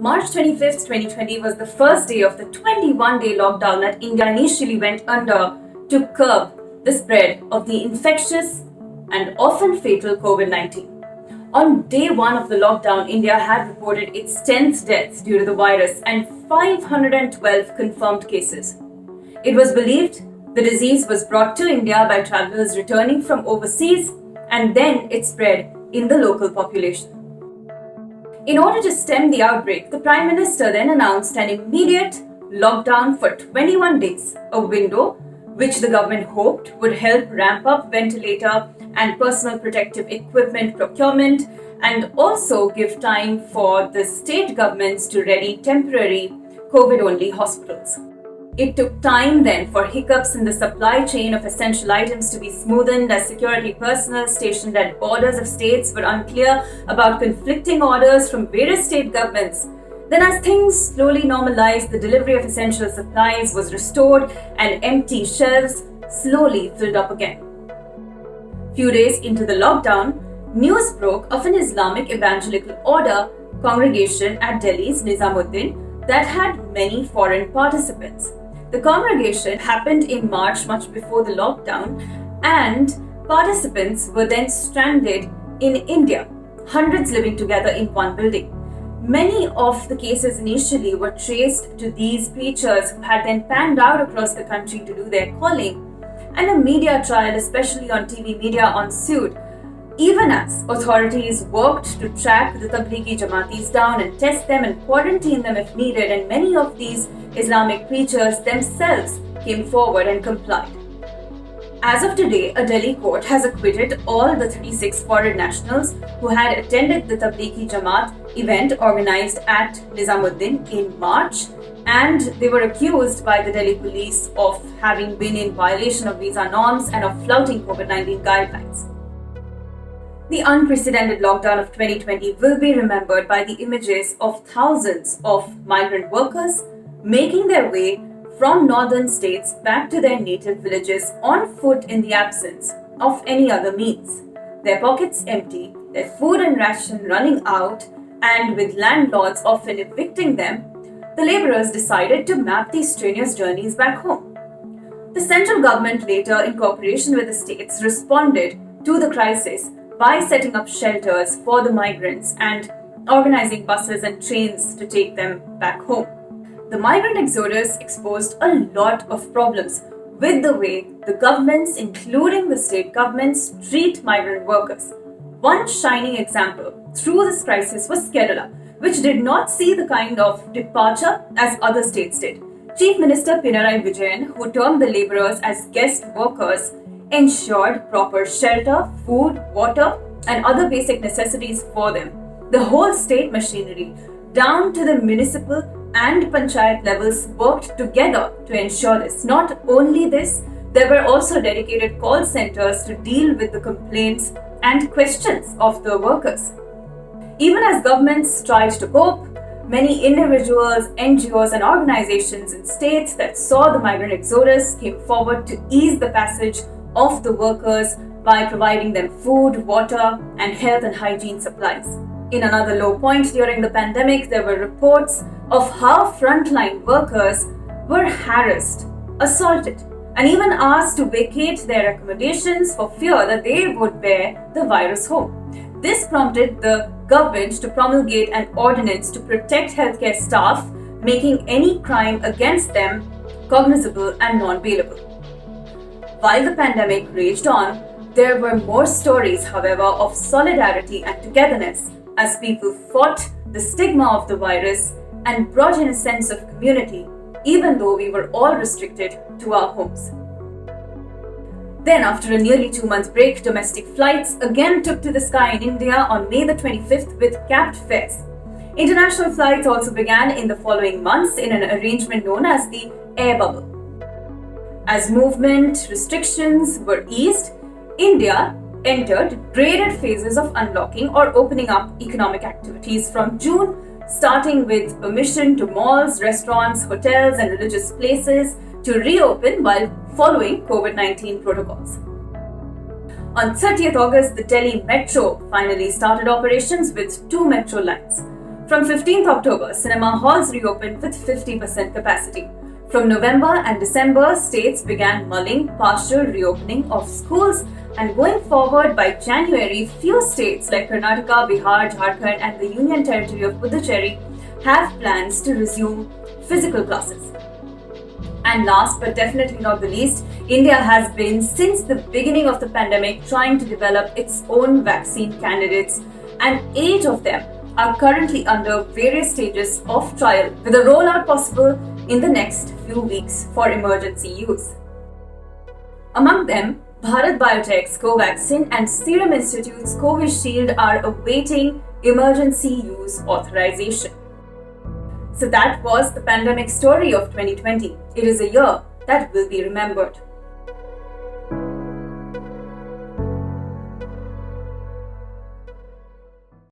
March 25th, 2020 was the first day of the 21-day lockdown that India initially went under to curb the spread of the infectious and often fatal COVID-19. On day one of the lockdown, India had reported its 10th death due to the virus and 512 confirmed cases. It was believed the disease was brought to India by travelers returning from overseas, and then it spread in the local population. In order to stem the outbreak, the Prime Minister then announced an immediate lockdown for 21 days, a window which the government hoped would help ramp up ventilator and personal protective equipment procurement and also give time for the state governments to ready temporary COVID-only hospitals. It took time then for hiccups in the supply chain of essential items to be smoothened as security personnel stationed at borders of states were unclear about conflicting orders from various state governments. Then as things slowly normalized, the delivery of essential supplies was restored and empty shelves slowly filled up again. Few days into the lockdown, news broke of an Islamic Evangelical Order congregation at Delhi's Nizamuddin that had many foreign participants. The congregation happened in March, much before the lockdown, and participants were then stranded in India, hundreds living together in one building. Many of the cases initially were traced to these preachers who had then panned out across the country to do their calling, and a media trial, especially on TV media, ensued, even as authorities worked to track the Tablighi Jamatis down and test them and quarantine them if needed, and many of these Islamic preachers themselves came forward and complied. As of today, a Delhi court has acquitted all the 36 foreign nationals who had attended the Tablighi Jamaat event organized at Nizamuddin in March, and they were accused by the Delhi police of having been in violation of visa norms and of flouting COVID-19 guidelines. The unprecedented lockdown of 2020 will be remembered by the images of thousands of migrant workers making their way from northern states back to their native villages on foot in the absence of any other means. Their pockets empty, their food and ration running out, and with landlords often evicting them, the labourers decided to map these strenuous journeys back home. The central government later, in cooperation with the states, responded to the crisis by setting up shelters for the migrants and organizing buses and trains to take them back home. The migrant exodus exposed a lot of problems with the way the governments, including the state governments, treat migrant workers. One shining example through this crisis was Kerala, which did not see the kind of departure as other states did. Chief Minister Pinarayi Vijayan, who termed the labourers as guest workers, ensured proper shelter, food, water, and other basic necessities for them. The whole state machinery, down to the municipal and panchayat levels, worked together to ensure this. Not only this, there were also dedicated call centers to deal with the complaints and questions of the workers. Even as governments tried to cope, many individuals, NGOs, and organizations in states that saw the migrant exodus came forward to ease the passage of the workers by providing them food, water, and health and hygiene supplies. In another low point during the pandemic, there were reports of how frontline workers were harassed, assaulted, and even asked to vacate their accommodations for fear that they would bear the virus home. This prompted the government to promulgate an ordinance to protect healthcare staff, making any crime against them cognizable and non-bailable. While the pandemic raged on, there were more stories, however, of solidarity and togetherness as people fought the stigma of the virus and brought in a sense of community, even though we were all restricted to our homes. Then, after a nearly 2-month break, domestic flights again took to the sky in India on May the 25th with capped fares. International flights also began in the following months in an arrangement known as the air bubble. As movement restrictions were eased, India entered graded phases of unlocking or opening up economic activities from June, starting with permission to malls, restaurants, hotels, and religious places to reopen while following COVID-19 protocols. On 30th August, the Delhi Metro finally started operations with 2 metro lines. From 15th October, cinema halls reopened with 50% capacity. From November and December, states began mulling partial reopening of schools, and going forward by January, few states like Karnataka, Bihar, Jharkhand and the Union Territory of Puducherry have plans to resume physical classes. And last but definitely not the least, India has been, since the beginning of the pandemic, trying to develop its own vaccine candidates, and 8 of them are currently under various stages of trial, with a rollout possible in the next few weeks for emergency use. Among them, Bharat Biotech's Covaxin and Serum Institute's Covishield are awaiting emergency use authorization. So that was the pandemic story of 2020. It is a year that will be remembered.